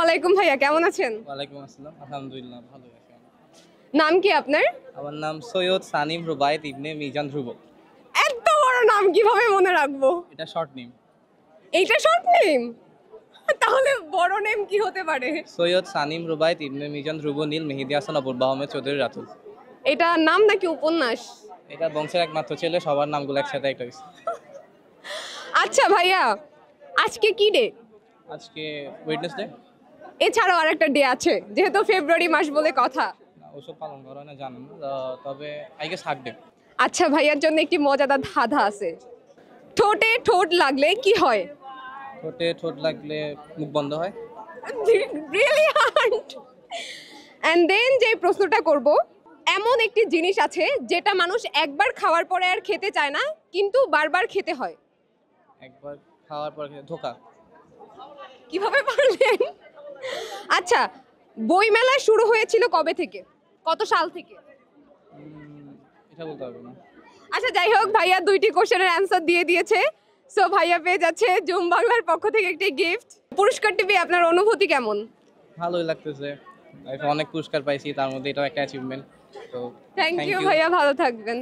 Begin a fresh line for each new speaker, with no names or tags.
আলাইকুম ভাইয়া, কেমন আছেন?
ওয়ালাইকুম আসসালাম, আলহামদুলিল্লাহ ভালো আছি।
নাম কি আপনার?
আমার নাম সৈয়দ সানিম রুবায়েত ইবনে মিজান ধ্রুব।
এত বড় নাম কিভাবে মনে রাখবো?
এটা শর্ট নেম।
এইটা শর্ট নেম? তাহলে বড় নেম কি হতে পারে?
সৈয়দ সানিম রুবায়েত ইবনে মিজান ধ্রুব নীল মেহেদী হাসান অপূর্ব আহমেদ চৌধুরী রাতুল।
এটা নাম নাকি উপন্যাস?
এটা বংশের একমাত্র ছেলে, সবার নামগুলো একসাথে একটা হয়েছে।
আচ্ছা ভাইয়া, আজকে কি ডে?
আজকে ওয়েডনেসডে।
এছাড়াও আরেকটা ডে আছে, যেহেতু ফেব্রুয়ারি মাস বলে কথা।
ওসব পালন করা হয় না জানেন, তবে আই গেস হাক ডে।
আচ্ছা ভাইয়ার জন্য একটি মজাদার ধাঁধা আছে। ঠোঁটে ঠোঁট লাগলে কি হয়?
ঠোঁটে ঠোঁট লাগলে মুখ বন্ধ হয়।
Really hard. এন্ড দেন যে প্রশ্নটা করব, এমন একটি জিনিস আছে যেটা মানুষ একবার খাওয়ার পরে আর খেতে চায় না, কিন্তু বারবার খেতে হয়।
একবার খাওয়ার পর ধোকা।
কিভাবে পারলেন? আচ্ছা, বইমেলা শুরু হয়েছিল কবে থেকে, কত সাল থেকে?
এটা বলতে হবে না।
আচ্ছা যাই হোক, ভাইয়া দুইটি কোশ্চেনের অ্যান্সার দিয়ে দিয়েছে। সো ভাইয়া পেয়ে যাচ্ছে জুম বাংলার পক্ষ থেকে একটি গিফট। পুরস্কারটি পেয়ে আপনার অনুভূতি কেমন?
ভালোই লাগতেছে, লাইফে অনেক পুরস্কার পাইছি, তার মধ্যে এটাও একটা অ্যাচিভমেন্ট। তো
থ্যাংক ইউ ভাইয়া, ভালো থাকবেন।